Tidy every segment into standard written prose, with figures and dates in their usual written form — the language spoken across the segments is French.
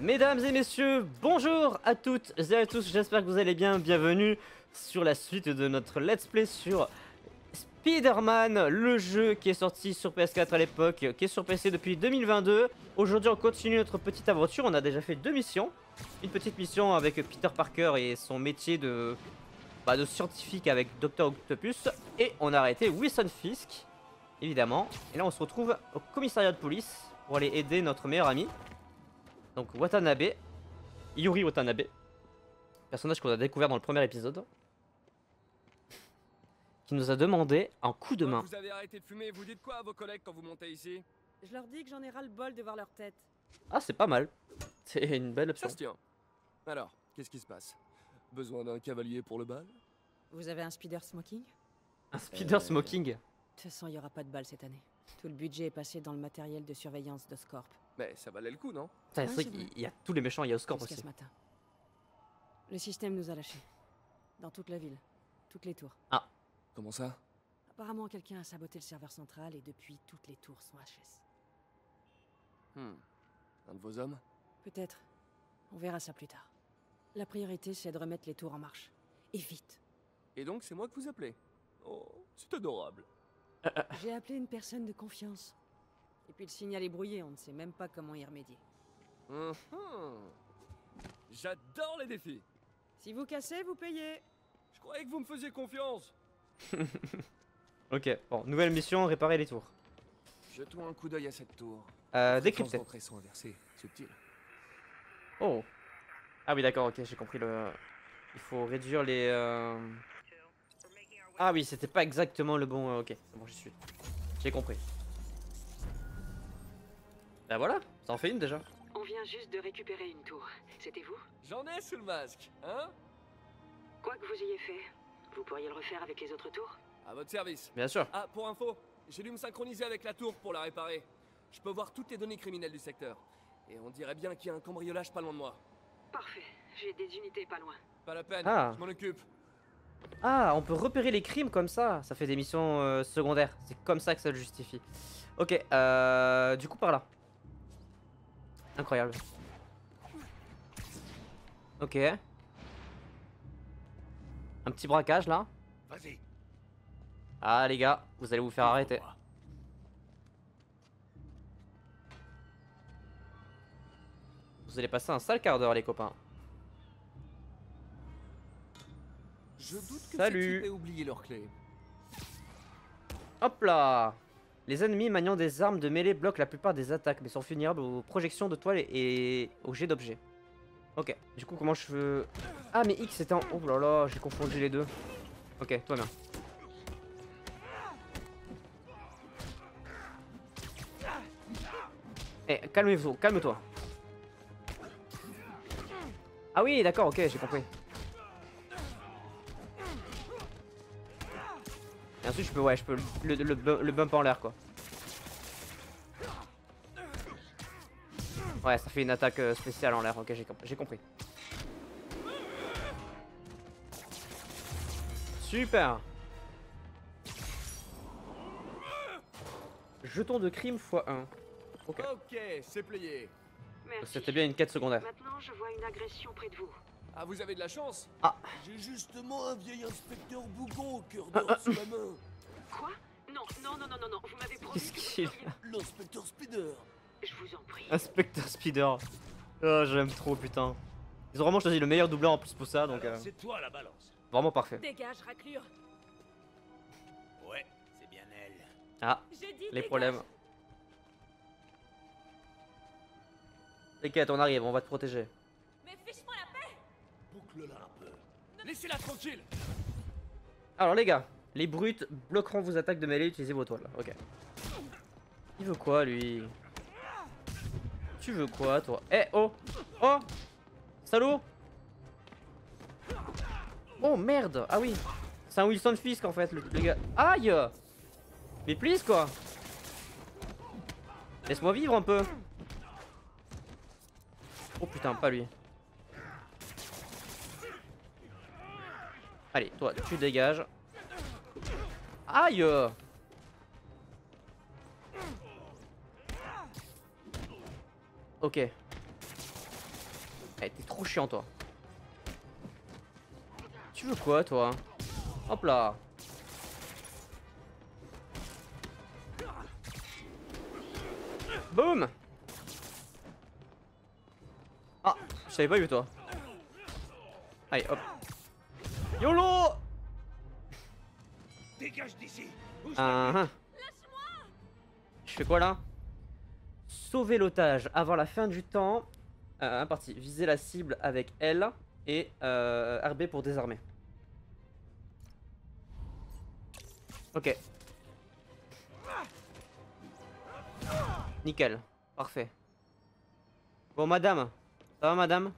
Mesdames et messieurs, bonjour à toutes et à tous, j'espère que vous allez bien, bienvenue sur la suite de notre let's play sur Spider-Man, le jeu qui est sorti sur PS4 à l'époque, qui est sur PC depuis 2022. Aujourd'hui on continue notre petite aventure, on a déjà fait 2 missions. Une petite mission avec Peter Parker et son métier de scientifique avec Dr Octopus. Et on a arrêté Wilson Fisk, évidemment. Et là on se retrouve au commissariat de police pour aller aider notre meilleur ami. Donc Watanabe, Yuri Watanabe, personnage qu'on a découvert dans le premier épisode, qui nous a demandé un coup de main. Vous avez arrêté de fumer, vous dites quoi à vos collègues quand vous montez ici? Je leur dis que j'en ai ras le bol de voir leur tête. Ah, c'est pas mal, c'est une belle option. Ça se tient. Alors, qu'est-ce qui se passe? Besoin d'un cavalier pour le bal? Vous avez un speeder smoking? Un speeder smoking. De toute façon, il n'y aura pas de bal cette année. Tout le budget est passé dans le matériel de surveillance d'Oscorp. Mais ça valait le coup, non? C'est vrai qu'il y a tous les méchants, il y a Oscorp Jusqu'à aussi. ce matin. Le système nous a lâchés. Dans toute la ville. Toutes les tours. Ah. Comment ça? Apparemment, quelqu'un a saboté le serveur central et depuis, toutes les tours sont HS. Un de vos hommes? Peut-être. On verra ça plus tard. La priorité, c'est de remettre les tours en marche. Et vite. Et donc c'est moi que vous appelez? Oh, c'est adorable. J'ai appelé une personne de confiance. Et puis le signal est brouillé, on ne sait même pas comment y remédier. J'adore les défis. Si vous cassez, vous payez. Je croyais que vous me faisiez confiance. Ok, bon, nouvelle mission, réparer les tours. Jetons un coup d'œil à cette tour. Décrypter. Les sont inversées, subtil. Oh. Ah oui, d'accord, ok, j'ai compris le... Il faut réduire les... Ah oui, c'était pas exactement le bon... ok, c'est bon, j'y suis. J'ai compris. Bah voilà, ça en fait une déjà. On vient juste de récupérer une tour. C'était vous? J'en ai sous le masque, hein? Quoi que vous ayez fait, vous pourriez le refaire avec les autres tours? À votre service. Bien sûr. Ah, pour info, j'ai dû me synchroniser avec la tour pour la réparer. Je peux voir toutes les données criminelles du secteur. Et on dirait bien qu'il y a un cambriolage pas loin de moi. Parfait, j'ai des unités pas loin. Pas la peine, Ah. je m'en occupe. Ah, on peut repérer les crimes comme ça fait des missions secondaires. C'est comme ça que ça le justifie. Ok, du coup par là. Incroyable. Ok. Un petit braquage là. Vas-y. Ah les gars, vous allez vous faire arrêter. Vous allez passer un sale quart d'heure les copains. Je doute que Salut. ces types aient oublié leur clé. Hop là. Les ennemis maniant des armes de mêlée bloquent la plupart des attaques, mais sont vulnérables aux projections de toile et aux jets d'objets. Ok, du coup comment je veux... Ah mais X c'était en... Oh là là, j'ai confondu les deux. Ok, toi bien. Eh, calmez-vous, calme-toi. Ah oui, d'accord, ok, j'ai compris. Et ensuite je peux, ouais, je peux le bump en l'air quoi. Ouais, ça fait une attaque spéciale en l'air, ok, j'ai compris. Super. Jeton de crime x1. Ok, Ok, c'est plié. Merci. c'était bien une quête secondaire. Maintenant, je vois une agression près de vous. Ah, vous avez de la chance? Ah, J'ai justement un vieil inspecteur bougon au cœur d'or sous la main. Quoi? Non, non, non, non, non, non, vous m'avez promis qu'est-ce que vous qu'il feriez- a? L'inspecteur Spider. Je vous en prie. Inspecteur Spider. Oh, j'aime trop, putain. Ils ont vraiment choisi le meilleur doubleur en plus pour ça, donc Alors, c'est toi la balance. vraiment parfait. Dégage, raclure. Ouais, c'est bien elle. Ah, J'ai dit les dégage. problèmes. T'inquiète, on arrive, on va te protéger. Mais fiche-moi la paix. Boucle-la un peu. Laissez-la tranquille. Alors les gars, les brutes bloqueront vos attaques de mêlée, utilisez vos toiles. Ok. Il veut quoi lui? Tu veux quoi toi? Eh oh! Oh! Salaud! Oh merde! Ah oui! C'est un Wilson Fisk en fait le gars. Aïe! Mais please quoi! Laisse-moi vivre un peu! Oh putain, pas lui. Allez, toi, tu dégages. Aïe! Ok. Eh, t'es trop chiant, toi. Tu veux quoi, toi? Hop là. Boum. Ah, je t'avais pas vu, toi. Allez, hop. YOLO. Dégage d'ici. Je fais quoi là? Sauver l'otage avant la fin du temps. Parti. Viser la cible avec L et RB pour désarmer. Ok. Nickel. Parfait. Bon, madame. Ça va, madame?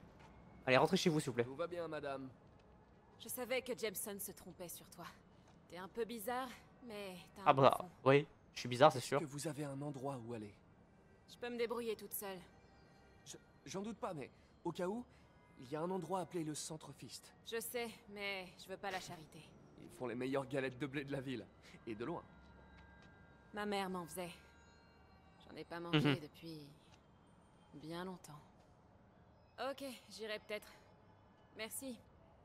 Allez, rentrez chez vous, s'il vous plaît. Tout va bien, madame. Je savais que Jameson se trompait sur toi. T'es un peu bizarre, mais t'as un Ah bon bah, fond. oui. Je suis bizarre, c'est sûr. Que vous avez un endroit où aller. Je peux me débrouiller toute seule. J'en doute pas, mais au cas où, il y a un endroit appelé le Centre Fist. Je sais, mais je veux pas la charité. Ils font les meilleures galettes de blé de la ville. Et de loin. Ma mère m'en faisait. J'en ai pas mangé Mhm. depuis bien longtemps. Ok, j'irai peut-être. Merci,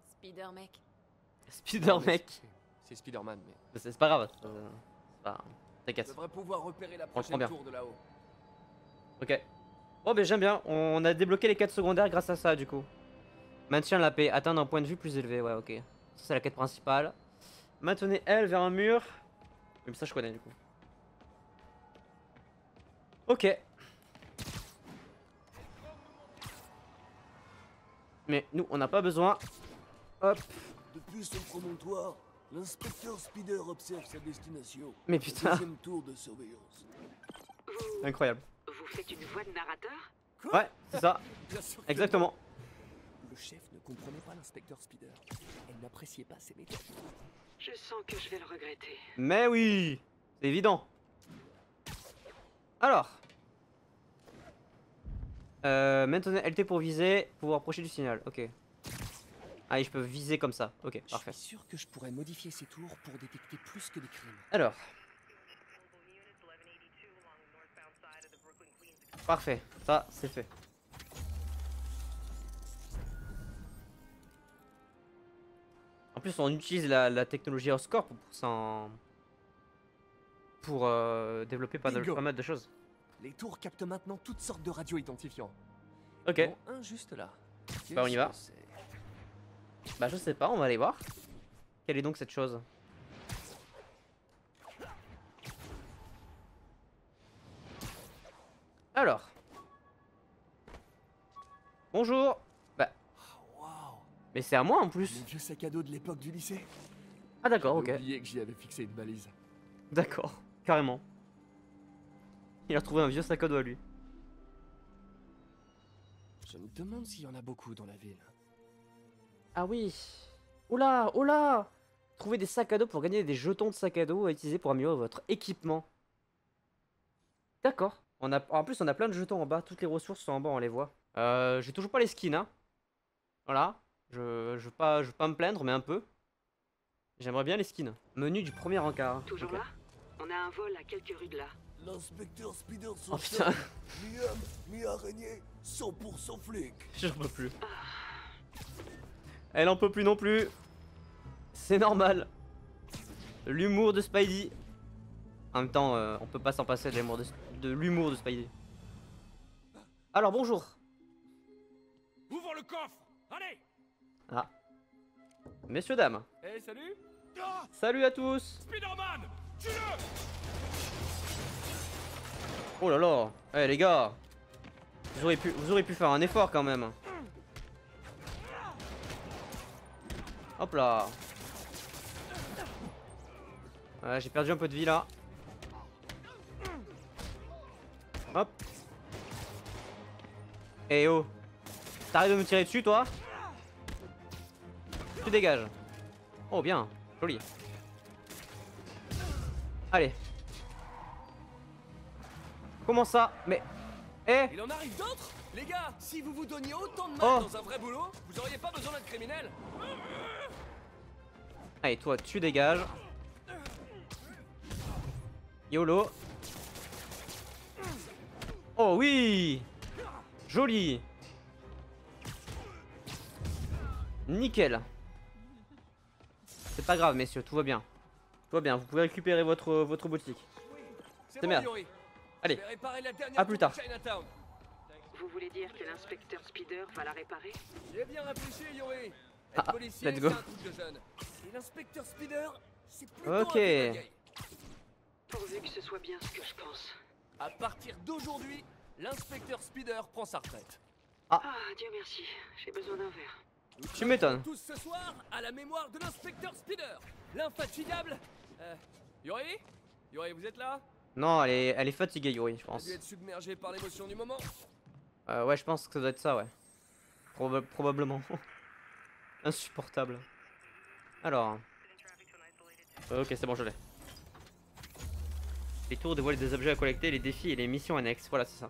Spider-Mec. Spider Non, mais mec. c'est Spider-Man, mais... C'est pas grave. Je T'inquiète. devrais pouvoir repérer la On le prend prochaine bien. tour de là-haut. Ok. Bon, ben j'aime bien. On a débloqué les quêtes secondaires grâce à ça, du coup. Maintien la paix. Atteindre un point de vue plus élevé. Ouais, ok. Ça, c'est la quête principale. Maintenez L vers un mur. Oui, mais ça, je connais, du coup. Ok. Mais nous, on n'a pas besoin. Hop. Depuis son promontoire, l'inspecteur Spider observe sa destination. Mais Au putain. deuxième tour de surveillance. Incroyable. Vous faites une voix de narrateur? Ouais, c'est ça. Bien sûr que Exactement. non. Le chef ne comprenait pas l'inspecteur Spider. Elle n'appréciait pas ses méthodes. Je sens que je vais le regretter. Mais oui. C'est évident. Alors. Maintenant LT pour viser, pouvoir approcher du signal. Ok. Ah, je peux viser comme ça. Ok, parfait. Je suis sûr que je pourrais modifier ces tours pour détecter plus que des crimes. Alors. Parfait, ça c'est fait. En plus, on utilise la technologie Oscorp pour développer Bingo. pas mal de choses. Les tours captent maintenant toutes sortes de radios identifiants. Ok, Dont un juste là. Bah, on y va. Qu'est-ce que c'est? bah je sais pas, on va aller voir. Quelle est donc cette chose? Alors. Bonjour. Bah, Waouh. mais c'est à moi en plus. Mon vieux sac à dos de l'époque du lycée. Ah d'accord, ok. J'ai oublié que j'y avais fixé une balise. D'accord, carrément. Il a retrouvé un vieux sac à dos à lui. Je me demande s'il y en a beaucoup dans la ville. Ah oui. Oula, oula. Trouvez des sacs à dos pour gagner des jetons de sac à dos à utiliser pour améliorer votre équipement. D'accord. En plus, on a plein de jetons en bas. Toutes les ressources sont en bas, on les voit. J'ai toujours pas les skins, hein. Voilà. Je veux pas me plaindre, mais un peu. J'aimerais bien les skins. Menu du premier encart. Toujours Ok. là? On a un vol à quelques rues de là. L'inspecteur Spider Oh s'en putain, sort. Mi-homme, mi-araignée, 100% flic. j'en peux plus. Elle en peut plus non plus. C'est normal. L'humour de Spidey. En même temps, on peut pas s'en passer de l'humour de Spidey. Alors bonjour. Ouvre le coffre. Allez. Ah. Messieurs, dames. Eh, salut. Ah, Salut à tous. Spider-Man, tue-le. Oh là là. Eh les gars. Vous auriez pu faire un effort quand même. Hop là. Ouais, j'ai perdu un peu de vie là. Hop. Eh oh. T'arrêtes de me tirer dessus toi? Tu dégages. Oh bien. Joli. Allez. Comment ça? Mais... Eh! Il en arrive d'autres? Les gars, si vous vous donniez autant de mal Oh. dans un vrai boulot, vous auriez pas besoin d'être criminel. Allez, toi, tu dégages. YOLO. Oh oui! Joli! Nickel. C'est pas grave, messieurs, tout va bien. Tout va bien, vous pouvez récupérer votre boutique. C'est bon, bon, merde. Yuri. Allez. Je vais réparer la dernière À plus tour tard. de Chinatown. Vous voulez dire que l'inspecteur Spider va la réparer? J'ai bien réfléchi, Yuri. Ah, Être policier, let's c'est go. un truc de jeune. Et l'inspecteur Spider, c'est plutôt Ok. un vieux vieille. Pourvu que ce soit bien ce que je pense. À partir d'aujourd'hui, l'inspecteur Spider prend sa retraite. Ah, Dieu merci, j'ai besoin d'un verre. Nous Tu m'étonnes. tous ce soir à la mémoire de l'inspecteur Spider, l'infatigable. Yuri, Yuri, vous êtes là? Non, elle est fatiguée, Yuri, je On a pense. dû être submergé par l'émotion du moment. Ouais, je pense que ça doit être ça, ouais. Probablement. Insupportable. Alors. Ok, c'est bon, je l'ai. Les tours dévoilent des objets à collecter, les défis et les missions annexes. Voilà, c'est ça.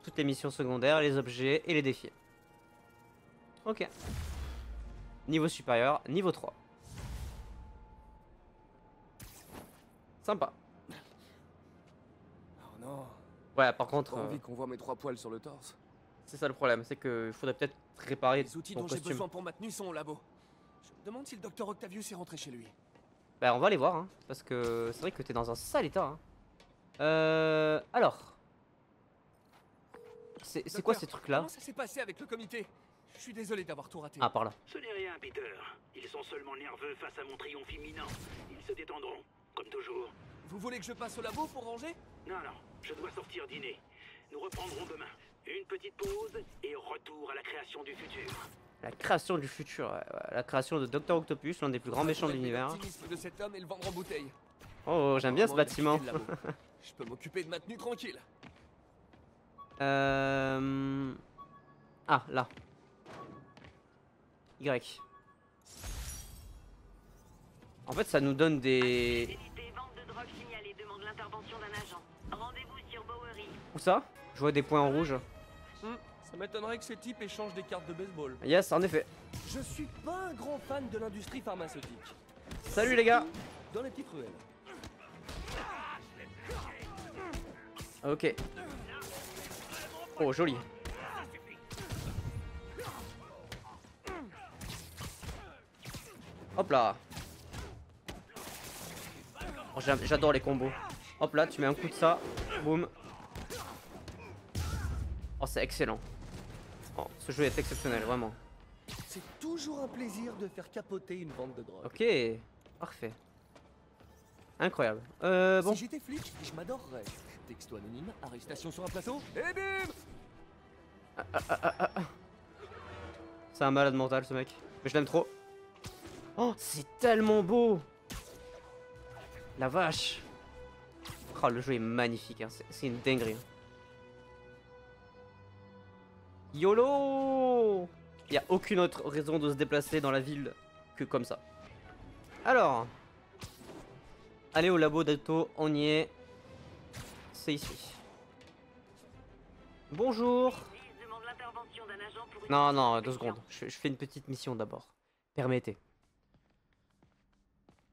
Toutes les missions secondaires, les objets et les défis. Ok. Niveau supérieur, niveau 3. Sympa. Oh non, Ouais, par contre, pas envie qu'on voit mes 3 poils sur le torse. c'est ça le problème, c'est qu'il faudrait peut-être réparer Les outils ton dont j'ai costume. besoin pour ma tenue sont au labo. Je me demande si le docteur Octavius est rentré chez lui. Bah on va aller voir, hein, parce que c'est vrai que t'es dans un sale état. Hein. Alors. C'est quoi Docteur, ces trucs-là? Comment ça s'est passé avec le comité? Je suis désolé d'avoir tout raté. Ah, par là. Ce n'est rien, Peter. Ils sont seulement nerveux face à mon triomphe imminent. Ils se détendront, comme toujours. Vous voulez que je passe au labo pour ranger? Non, non, je dois sortir dîner. Nous reprendrons demain. Une petite pause et retour à la création du futur. La création du futur, ouais, ouais, la création de Dr Octopus, l'un des plus grands méchants de l'univers. L'optimisme de cet homme et le vendre en bouteille. Oh, j'aime bien ce Vraiment, bâtiment. il a quitté le labo. Je peux m'occuper de ma tenue tranquille. Ah, là. Y. En fait, ça nous donne des... Unité vente de drogue signalée demande l'intervention d'un agent. Rendez-vous sur Bowery. Où ça? Je vois des points en rouge. Ça m'étonnerait que ces types échangent des cartes de baseball. Yes, en effet. Je suis pas un grand fan de l'industrie pharmaceutique. Salut les gars. Dans les petites ruelles. Ok. Oh, joli. Hop là. Oh, j'adore les combos. Hop là, tu mets un coup de ça. Boum. Oh, c'est excellent. Oh, ce jeu est exceptionnel, vraiment. C'est toujours un plaisir de faire capoter une vente de drogue. Ok, parfait. Incroyable. Bon. Si j'étais flic, je m'adorerais. Texto anonyme, arrestation sur un plateau, et bim! C'est un malade mental ce mec. Mais je l'aime trop. Oh, c'est tellement beau. La vache. Oh, le jeu est magnifique, hein. C'est une dinguerie. YOLO! Il n'y a aucune autre raison de se déplacer dans la ville que comme ça. Alors. Allez au labo d'Alto, on y est. C'est ici. Bonjour. Police demande l'intervention d'un agent pour une Non, mission non, 2 d'inspection. secondes. Je fais une petite mission d'abord. Permettez.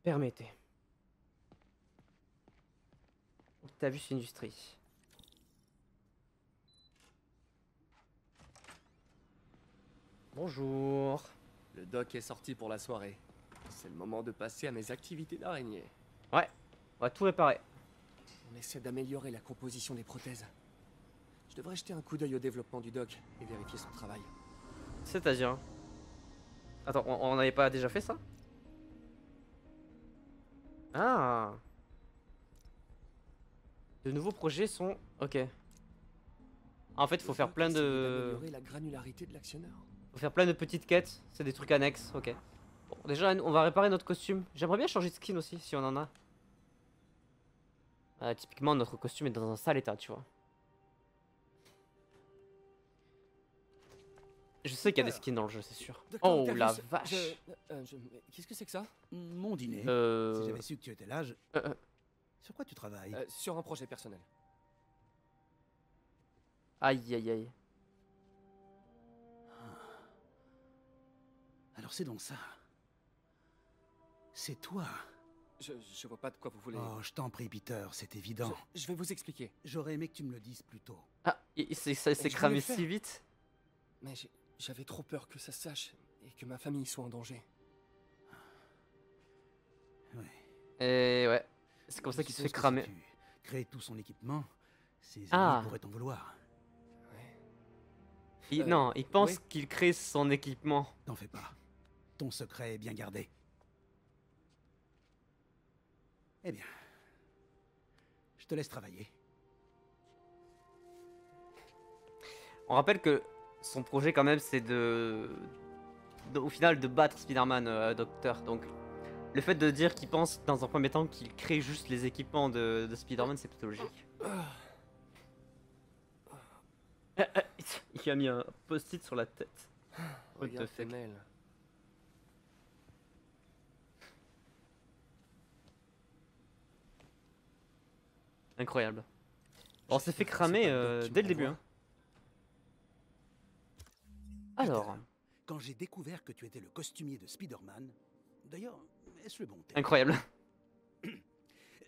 Permettez. Octavius Industries. Bonjour. Le doc est sorti pour la soirée. C'est le moment de passer à mes activités d'araignée. Ouais, on va tout réparer. On essaie d'améliorer la composition des prothèses. Je devrais jeter un coup d'œil au développement du doc et vérifier son travail. C'est-à-dire. Attends, on n'avait pas déjà fait ça? Ah. De nouveaux projets sont... Ok. En fait, il faut faire plein de... D'améliorer la granularité de l'actionneur. Faut faire plein de petites quêtes, c'est des trucs annexes, ok. Bon, déjà, on va réparer notre costume. J'aimerais bien changer de skin aussi, si on en a. Typiquement, notre costume est dans un sale état, tu vois. Je sais qu'il y a des skins dans le jeu, c'est sûr. Docteur Oh la Octavius, vache. Qu'est-ce que c'est que ça? Mon dîner. Si Euh... j'avais su que tu étais là, je... euh, Sur quoi tu travailles? Sur un projet personnel. Aïe aïe aïe. Alors c'est donc ça. C'est toi. Je vois pas de quoi vous voulez. Oh, je t'en prie, Peter, c'est évident. Je vais vous expliquer. J'aurais aimé que tu me le dises plus tôt. Ah, ça s'est je voulais cramé le faire. si vite. Mais j'avais trop peur que ça se sache. Et Et que ma famille soit en danger. Ouais. Et ouais. C'est comme Je ça qu'il se fait suppose que cramer. si tu crées tout son équipement, ses ennemis Ah. pourraient t'en vouloir. Non, il pense oui. qu'il crée son équipement. T'en fais pas. Ton secret est bien gardé. Eh bien, je te laisse travailler. On rappelle que son projet quand même c'est au final de battre Spider-Man Docteur. Donc le fait de dire qu'il pense dans un premier temps qu'il crée juste les équipements de Spider-Man, c'est plutôt logique. Il a mis un post-it sur la tête. What the Regarde tes fuck. mails. Incroyable. Bon, on s'est fait J'espère que cramer c'est pas le doc qui dès me le début. renvoie. Hein. Alors, Quand j'ai découvert que tu étais le costumier de Spider-Man, d'ailleurs, est-ce le bon terme? incroyable.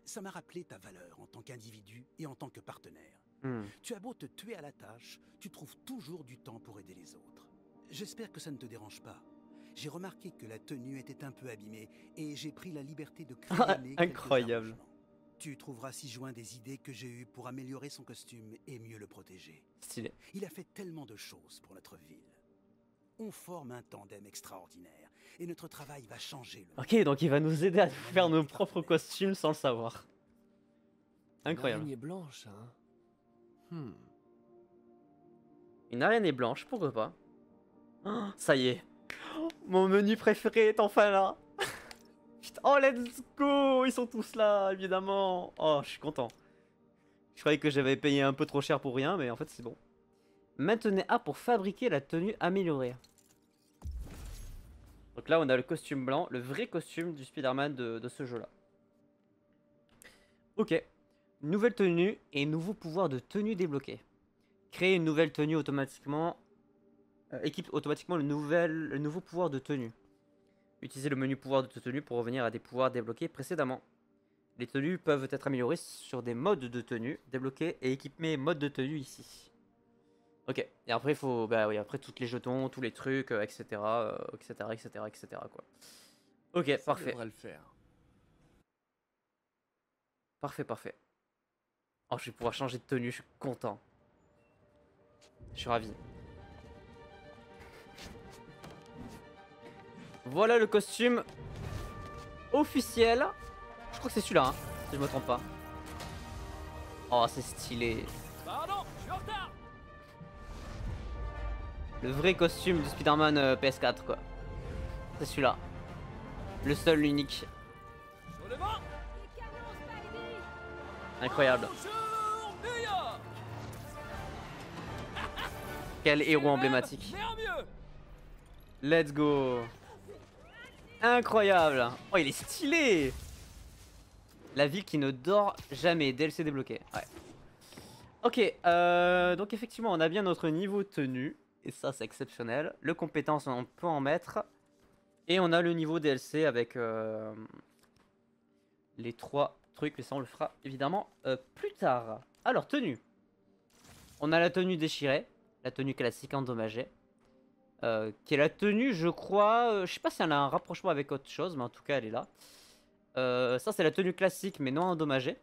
Ça m'a rappelé ta valeur en tant qu'individu et en tant que partenaire. Hmm. Tu as beau te tuer à la tâche, tu trouves toujours du temps pour aider les autres. J'espère que ça ne te dérange pas. J'ai remarqué que la tenue était un peu abîmée et j'ai pris la liberté de crayonner quelques Incroyable. arrangements. Tu trouveras si joint des idées que j'ai eues pour améliorer son costume et mieux le protéger. Stylé. Il a fait tellement de choses pour notre ville. On forme un tandem extraordinaire et notre travail va changer le monde. Ok, donc il va nous aider à faire nos propres costumes sans le savoir. Incroyable. Une araignée blanche, hein. Une araignée blanche, pourquoi pas. Oh, ça y est. Oh, mon menu préféré est enfin là. Putain, oh, let's go. Ils sont tous là, évidemment. Oh, je suis content. Je croyais que j'avais payé un peu trop cher pour rien, mais en fait c'est bon. Maintenez A pour fabriquer la tenue améliorée. Donc là on a le costume blanc, le vrai costume du Spider-Man de ce jeu là. Ok. Nouvelle tenue et nouveau pouvoir de tenue débloqué. Créer une nouvelle tenue automatiquement. Équipe automatiquement le nouveau pouvoir de tenue. Utilisez le menu pouvoir de tenue pour revenir à des pouvoirs débloqués précédemment. Les tenues peuvent être améliorées sur des modes de tenue. Débloquer et équiper mode de tenue ici. Ok. Et après il faut. Bah oui, après tous les jetons, tous les trucs, etc. etc. quoi. Ok, Ça parfait. devrait le faire. Parfait. Oh, je vais pouvoir changer de tenue, je suis content. Je suis ravi. Voilà le costume officiel. Je crois que c'est celui-là, hein, si je me trompe pas. Oh, c'est stylé. Pardon, je suis en retard. Le vrai costume du Spider-Man PS4, quoi. C'est celui-là. Le seul, l'unique. Sur le vent. Incroyable. Bonjour, New York. Quel héros emblématique. Mais en mieux. Let's go. Incroyable. Oh, il est stylé. La ville qui ne dort jamais. DLC débloqué. Ouais. Ok. Donc effectivement, on a bien notre niveau tenue. Et ça, c'est exceptionnel. Le compétence, on peut en mettre. Et on a le niveau DLC avec les 3 trucs. Mais ça, on le fera évidemment plus tard. Alors, tenue. On a la tenue déchirée. La tenue classique endommagée. Qui est la tenue, je crois. Je sais pas si elle a un rapprochement avec autre chose, mais en tout cas, elle est là. Ça, c'est la tenue classique, mais non endommagée.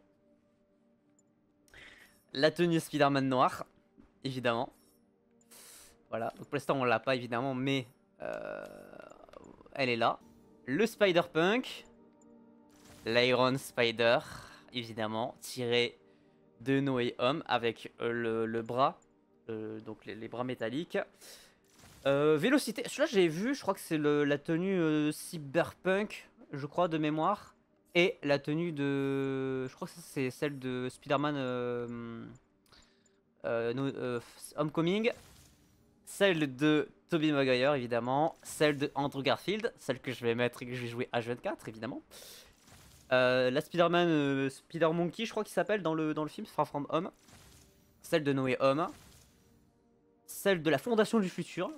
La tenue Spider-Man noire, évidemment. Voilà. Donc pour l'instant, on l'a pas, évidemment, mais elle est là. Le Spider-Punk. L'Iron Spider, évidemment, tiré de No Way Home avec le bras. Donc les bras métalliques. Vélocité, celui-là j'ai vu, je crois que c'est la tenue Cyberpunk, je crois, de mémoire. Et la tenue de... Je crois que c'est celle de Spider-Man Homecoming. Celle de Tobey Maguire, évidemment. Celle de Andrew Garfield, celle que je vais mettre et que je vais jouer H24, évidemment. La Spider-Man Spider-Monkey, je crois qu'il s'appelle dans le film, Far From Home. Celle de No Way Home. Celle de la Fondation du Futur.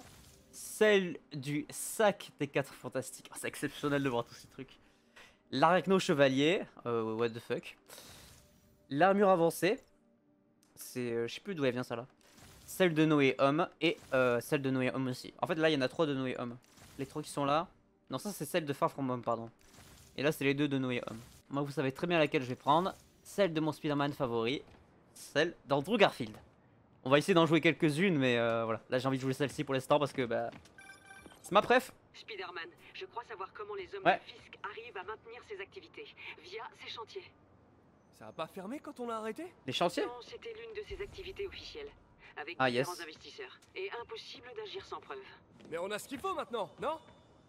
Celle du sac des 4 fantastiques. Oh, c'est exceptionnel de voir tous ces trucs. L'Arachno Chevalier. What the fuck. L'armure avancée. C'est. Je sais plus d'où elle vient ça là. Celle de No Way Home. Et celle de No Way Home aussi. En fait là il y en a 3 de No Way Home. Les 3 qui sont là. Non, ça c'est celle de Far From Home, pardon. Et là c'est les 2 de No Way Home. Moi vous savez très bien laquelle je vais prendre. Celle de mon Spider-Man favori. Celle d'Andrew Garfield. On va essayer d'en jouer quelques-unes, mais voilà. Là j'ai envie de jouer celle-ci pour l'instant parce que bah... c'est ma préf. Spider-Man, je crois savoir comment les hommes Ouais. du fisc arrivent à maintenir ces activités via ces chantiers. Ça a pas fermé quand on l'a arrêté? Les chantiers? Non, c'était l'une de ces activités officielles, avec Ah, différents yes. investisseurs. Et impossible d'agir sans preuve. Mais on a ce qu'il faut maintenant, non?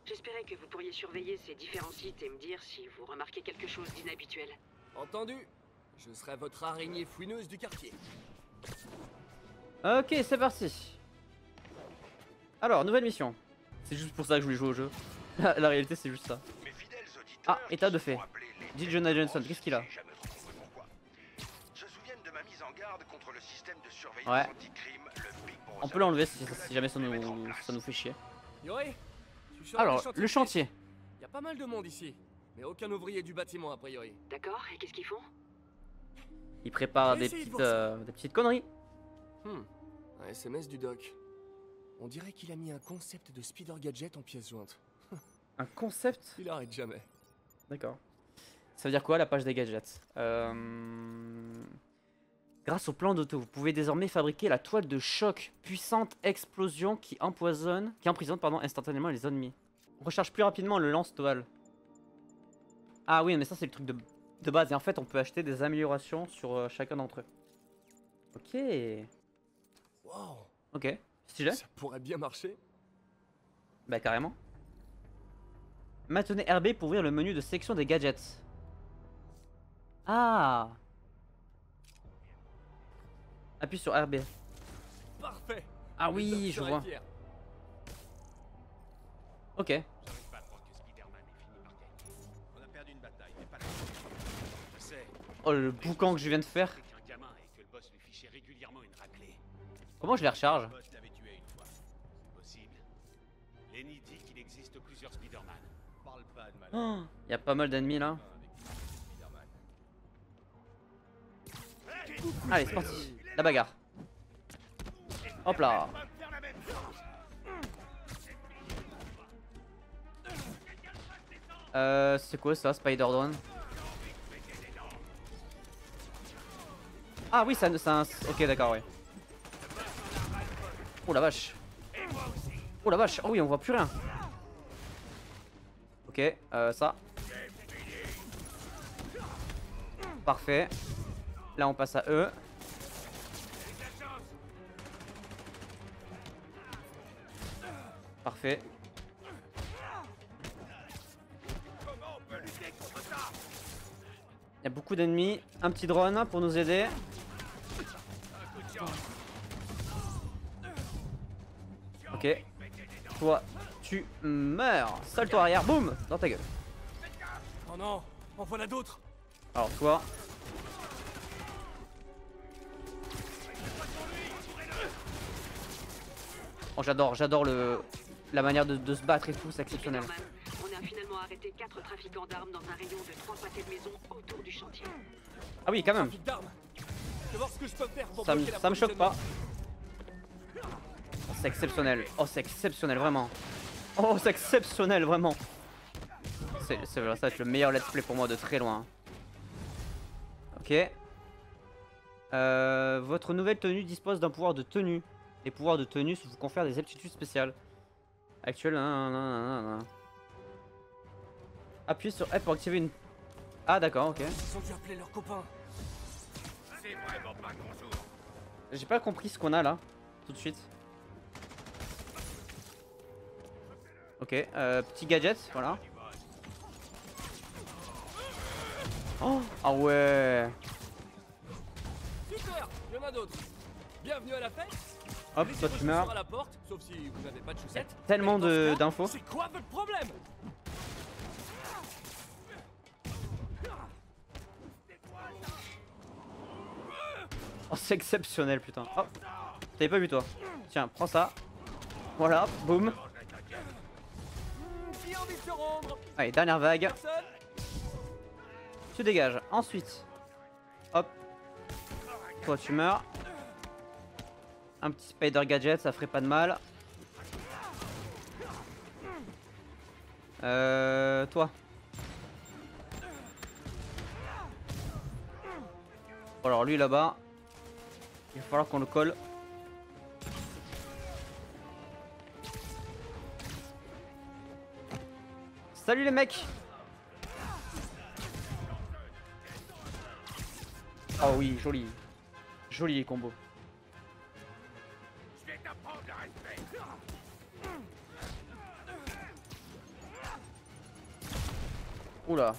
J'espérais que vous pourriez surveiller ces différents sites et me dire si vous remarquez quelque chose d'inhabituel. Entendu. Je serai votre araignée fouineuse du quartier. Ok, c'est parti. Alors, nouvelle mission. C'est juste pour ça que je voulais jouer au jeu. La réalité, c'est juste ça. Ah, état de fait. Dit Jonah Johnson, qu'est-ce qu'il a? Ouais. On peut l'enlever si jamais ça nous fait chier. Yori, je suis sur un Alors, des chantiers le de chantier. Il y a pas mal de monde ici, mais aucun ouvrier du bâtiment a priori. D'accord, et qu'est-ce qu'ils font? Il prépare J'ai des essayé pour des petites conneries. Un SMS du doc. On dirait qu'il a mis un concept de Spider Gadget en pièce jointe. Un concept? Il arrête jamais. D'accord. Ça veut dire quoi la page des gadgets? Grâce au plan d'auto, vous pouvez désormais fabriquer la toile de choc, puissante explosion qui emprisonne instantanément les ennemis. On recharge plus rapidement le lance-toile. Ah oui, mais ça c'est le truc de base. Et en fait, on peut acheter des améliorations sur chacun d'entre eux. Ok. Wow, Ok. Stylé. ça pourrait bien marcher. Bah carrément. Maintenez RB pour ouvrir le menu de section des gadgets. Ah. Appuie sur RB. Parfait. Ah Le oui, doc je serait vois. fier. Ok. J'arrive pas à croire que Spider-Man ait fini par gagner. On a perdu une bataille, mais pas la Je sais. Oh le boucan que je viens de faire. C'était un gamin et que le boss lui fichait régulièrement une raclée. Comment je les recharge? Le boss l'avait tué une fois. C'est possible. Lenny dit qu'il existe plusieurs Spider-Man. Parle pas de mal. Il y a pas mal d'ennemis là. Allez, c'est parti. La bagarre. Hop là. C'est quoi ça, Spider-Drone? Ah oui, ça... Ok, d'accord, ouais. Oh la vache. Oh la vache. Oh oui, on voit plus rien. Ok, ça. Parfait. Là, on passe à eux. Parfait. Il y a beaucoup d'ennemis. Un petit drone pour nous aider. Ok. Toi, tu meurs. Salto arrière, boum, dans ta gueule. Oh non, en voilà d'autres. Alors toi. Oh j'adore la manière de se battre et tout, c'est exceptionnel. Spider-Man, on a finalement arrêté 4 trafiquants d'armes dans un rayon de 3 pâtés de maison autour du chantier. Ah oui, quand même. Trafic d'armes. Je vais voir ce que je peux faire pour Ça bloquer la me choque pas. provisionnement. Oh, c'est exceptionnel. Oh, c'est exceptionnel, vraiment. Oh, c'est exceptionnel, vraiment. Ça va être le meilleur let's play pour moi de très loin. Ok. Votre nouvelle tenue dispose d'un pouvoir de tenue. Les pouvoirs de tenue vous confèrent des aptitudes spéciales. Actuel. Appuyez sur F pour activer une. Ah, d'accord, ok. Ils ont dû appeler leurs copains. J'ai pas compris ce qu'on a là, tout de suite. Ok, petit gadget, voilà. Oh, ah ouais. Super, il y en a d'autres. Bienvenue à la fête. Hop, Laissez toi vos tu meurs. chaussures à la porte, sauf si vous n'avez pas de chaussettes. Tellement Mais dans ce cas, d'infos. C'est quoi votre problème? Oh, c'est exceptionnel, putain. Oh, t'avais pas vu toi. Tiens, prends ça. Voilà, boum. Qui a envie de se rendre? Allez, dernière vague. Personne? Tu dégages. Ensuite, hop. Toi tu meurs. Un petit spider gadget, ça ferait pas de mal. Toi. Bon, alors lui là-bas, il va falloir qu'on le colle. Salut les mecs. Oh oui, joli. Joli les combos. Oula.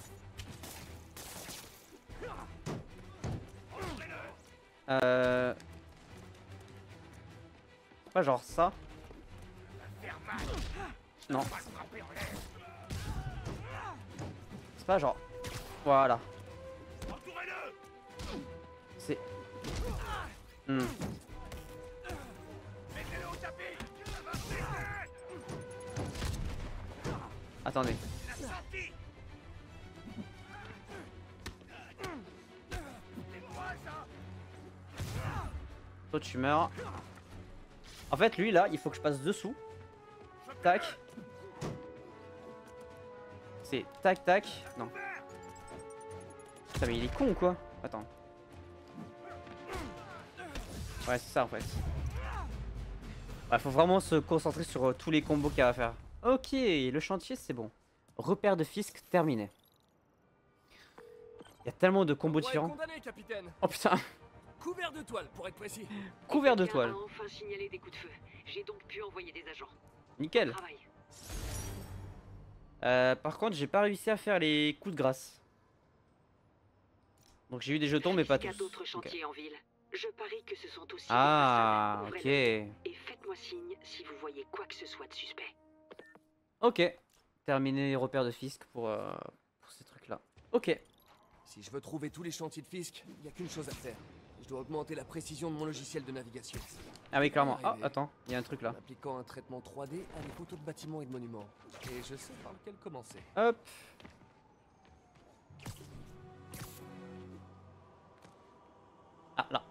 Pas genre ça. Non. C'est pas genre. Voilà. C'est. Attendez. Toi tu meurs. En fait lui là il faut que je passe dessous. Tac. C'est tac tac. Non. Putain mais il est con ou quoi? Attends. Ouais c'est ça en fait. Ouais, faut vraiment se concentrer sur tous les combos qu'il y a à faire. Ok, le chantier c'est bon. Repère de Fisk terminé. Il y a tellement de combos différents. Condamné, capitaine. Oh putain. Couvert de toile, pour être précis. Couvert de Quelqu'un toile. a enfin signalé des coups de feu. J'ai donc pu envoyer des agents. Nickel. Travail. Par contre, j'ai pas réussi à faire les coups de grâce. Donc j'ai eu des jetons, mais pas tous. Jusqu'à d'autres Ok. chantiers en ville. Je parie que ce sont aussi Ah, des personnes. ok. Ouvrez-le et faites-moi signe si vous voyez quoi que ce soit de suspect. Ok. Terminé les repères de Fisk pour ces trucs-là. Ok. Si je veux trouver tous les chantiers de Fisk, il n'y a qu'une chose à faire. Je dois augmenter la précision de mon logiciel de navigation. Ah oui, clairement. Ah, Arrivé. attends, il y a un truc En là. appliquant un traitement 3D à des photos de bâtiments et de monuments. Et je sais par lequel commencer. Hop. Ah, là.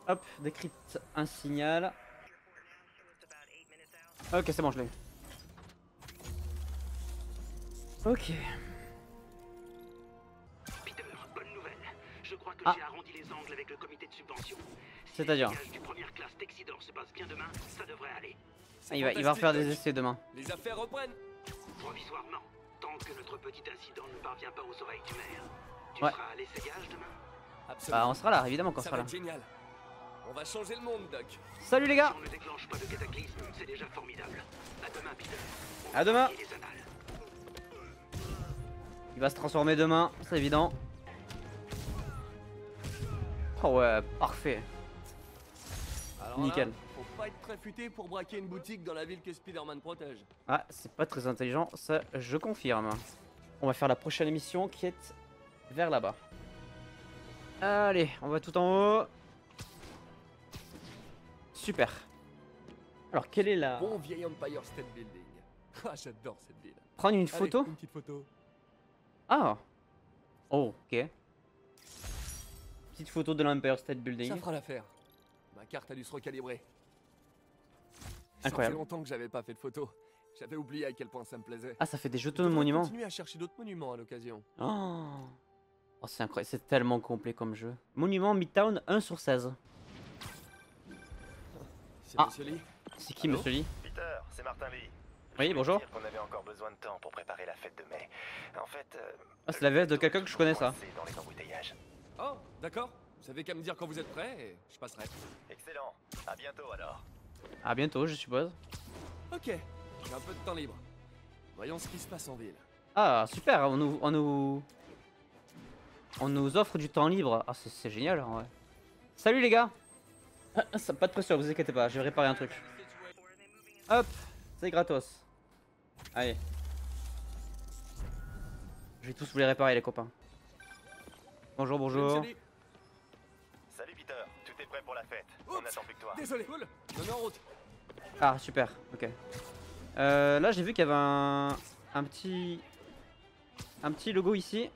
Hop, décrypte un signal. Ok, c'est bon, je l'ai. Ok. Peter, bonne nouvelle. Je crois que Ah. j'ai arrondi les angles avec le comité de subvention. Si C'est-à-dire les pillages du première classe Texidor se passe bien demain, ça devrait aller. Ah, il va refaire des essais demain. Les affaires reprennent. Provisoirement, tant que notre petit incident ne parvient pas aux oreilles du maire. Tu Ouais. seras à l'essayage demain? Absolument. Bah, on sera là, évidemment qu'on Ça sera va là. être génial. On va changer le monde, Doc. Salut les gars. Si on ne déclenche pas de cataclysme, c'est déjà formidable. À demain, Peter. À demain. Et les annales. Il va se transformer demain, c'est évident. Oh ouais, parfait. Alors Nickel. là, faut pas être très futé pour braquer une boutique dans la ville que Spider-Man protège. Ah, c'est pas très intelligent, ça je confirme. On va faire la prochaine émission qui est vers là-bas. Allez, on va tout en haut. Super. Alors, quelle est la... Bon vieil Empire State Building. Ah, j'adore cette ville. Prendre une Allez, photo? une petite photo. Ah. Oh, ok. Petite photo de l'Empire State Building. Ça fera l'affaire. Ma carte a dû se recalibrer. Incroyable. Ça fait longtemps que j'avais pas fait de photo. J'avais oublié à quel point ça me plaisait. Ah, ça fait des Je jetons de devrais monuments. continuer à chercher d'autres monuments à l'occasion. Oh, oh c'est incroyable, c'est tellement complet comme jeu. Monument Midtown 1 sur 16. C'est Ah. Monsieur Lee. C'est qui, Allô monsieur Lee? Peter, c'est Martin Lee. Oui, bonjour. On avait encore besoin de temps pour préparer la fête de mai. En fait, Ah, c'est la VF de quelqu'un que je connais, ça. coincé dans les embouteillages. Oh, d'accord. Vous savez qu'à me dire quand vous êtes prêt et je passerai. Excellent. À bientôt alors. À bientôt, je suppose. Ok, j'ai un peu de temps libre. Voyons ce qui se passe en ville. Ah, super, on nous offre du temps libre. Ah, c'est génial, en vrai. Salut les gars. Ah, ça, pas de pression, vous inquiétez pas, je vais réparer un truc. Hop, c'est gratos. Allez. Je vais tous vous les réparer, les copains. Bonjour, bonjour. Monsieur Lee. Salut Peter, tout est prêt pour la fête. On Oups. n'attend plus que toi. Désolé, cool. Je me mets en route. Ah, super, ok. Là, j'ai vu qu'il y avait un petit logo ici.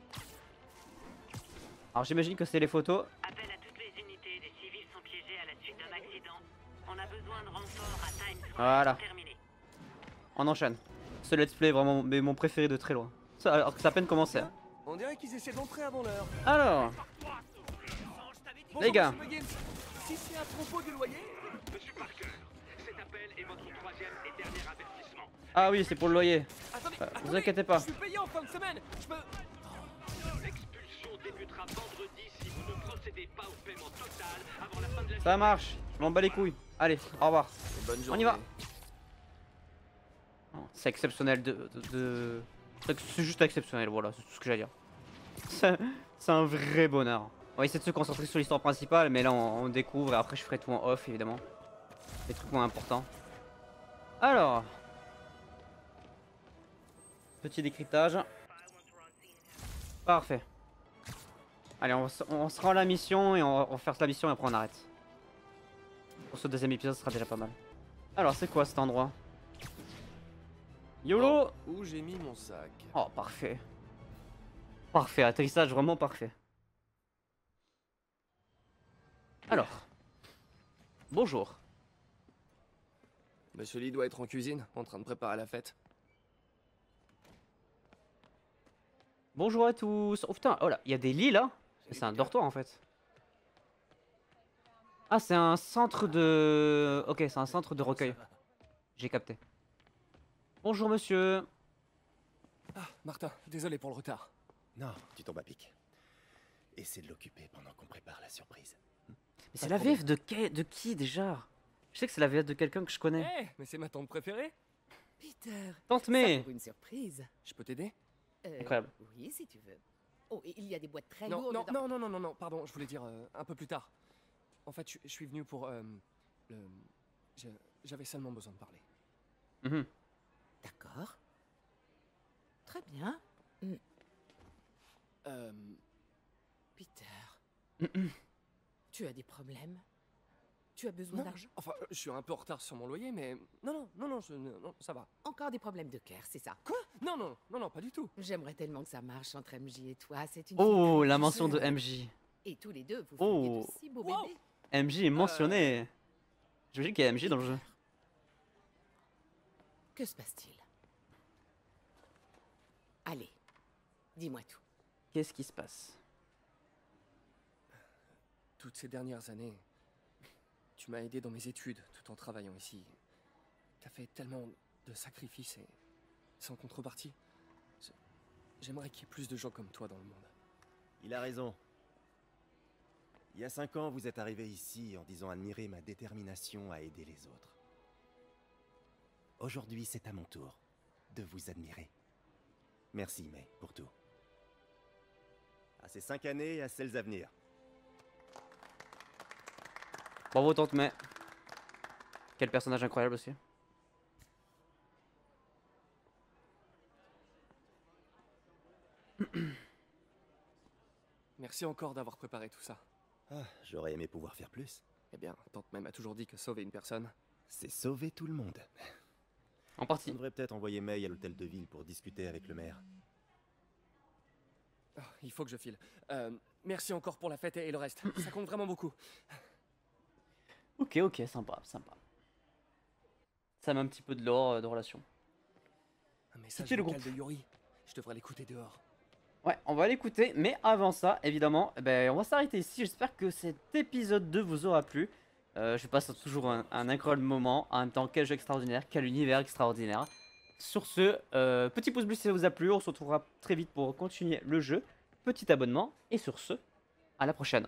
Alors, j'imagine que c'est les photos. Appel à toutes les unités. Des civils sont piégés à la suite d'un accident. On a besoin de renforts à Times Square. Voilà. Terminé. On enchaîne. ce let's play vraiment mais mon préféré de très loin. Ça, alors que ça a à peine commencé. Hein. On dirait qu'ils essaient d'entrer avant l'heure. Alors, Bonjour, les gars. monsieur Muggins. Si c'est à propos du loyer... Monsieur Parker, cet appel est votre troisième et dernier avertissement. ah oui, c'est pour le loyer. Attendez, Vous attendez, inquiétez pas. Je suis payé en fin de semaine. Je peux... L'expulsion débutera vendredi si vous ne procédez pas au paiement total avant la fin de la Ça marche, je m'en bats les couilles. Allez, au revoir. Bonne On journée. y va. C'est exceptionnel c'est juste exceptionnel, voilà, c'est tout ce que j'ai à dire. C'est un vrai bonheur. On va essayer de se concentrer sur l'histoire principale, mais là on découvre et après je ferai tout en off évidemment. Les trucs moins importants. Alors. Petit décryptage. Parfait. Allez, on se rend à la mission et on va faire la mission et après on arrête. Pour ce deuxième épisode, ce sera déjà pas mal. Alors, c'est quoi cet endroit? YOLO! Où j'ai mis mon sac? Oh, parfait. Parfait, atterrissage vraiment parfait. Alors. Bonjour. Monsieur Lee doit être en cuisine, en train de préparer la fête. Bonjour à tous. Oh putain, oh là, il y a des lits là? C'est un dortoir en fait. Ah, c'est un centre de... Ok, c'est un centre de recueil. J'ai capté. Bonjour monsieur. Ah, Martin, désolé pour le retard. Non, tu tombes à pic. Essaie de l'occuper pendant qu'on prépare la surprise. Mais c'est la VF de qui déjà? Je sais que c'est la VF de quelqu'un que je connais. Eh, mais c'est ma tante préférée. Peter, Tante ça May. pour une surprise. Je peux t'aider? Incroyable. Oui, si tu veux. Oh, et il y a des boîtes très Non, lourdes. non, dedans. non, pardon, je voulais dire un peu plus tard. En fait, je suis venu pour... J'avais seulement besoin de parler. Mhm. D'accord. Très bien. Peter, tu as des problèmes? Tu as besoin Non, d'argent? enfin, je suis un peu en retard sur mon loyer, mais... Non, ça va. Encore des problèmes de cœur, c'est ça? Quoi? Non, pas du tout. J'aimerais tellement que ça marche entre MJ et toi. C'est une Oh, fille la très mention de chère. MJ. Et tous les deux, vous Oh. feriez de si beaux Wow. bébés. MJ est mentionné. J'imagine qu'il y a MJ dans le jeu. Que se passe-t-il? Allez, dis-moi tout. Qu'est-ce qui se passe? Toutes ces dernières années, tu m'as aidé dans mes études tout en travaillant ici. T'as fait tellement de sacrifices et sans contrepartie. J'aimerais qu'il y ait plus de gens comme toi dans le monde. Il a raison. Il y a 5 ans, vous êtes arrivé ici en disant admirer ma détermination à aider les autres. Aujourd'hui, c'est à mon tour de vous admirer. Merci, May, pour tout. À ces 5 années et à celles à venir. Bravo tante May. Quel personnage incroyable aussi. Merci encore d'avoir préparé tout ça. Ah, j'aurais aimé pouvoir faire plus. Eh bien, tante même a toujours dit que sauver une personne... C'est sauver tout le monde. En On partie. devrait peut-être envoyer May à l'hôtel de ville pour discuter avec le maire. Ah, il faut que je file. Merci encore pour la fête et le reste. Ça compte vraiment beaucoup. Ok, sympa. Ça met un petit peu de l'or de relation. Un message Quittez le vocal groupe. de Yuri. Je devrais l'écouter dehors. Ouais, on va l'écouter, mais avant ça, évidemment, on va s'arrêter ici. J'espère que cet épisode 2 vous aura plu. Je passe toujours un incroyable moment. En même temps, quel jeu extraordinaire, quel univers extraordinaire. Sur ce, petit pouce bleu si ça vous a plu. On se retrouvera très vite pour continuer le jeu. Petit abonnement. Et sur ce, à la prochaine.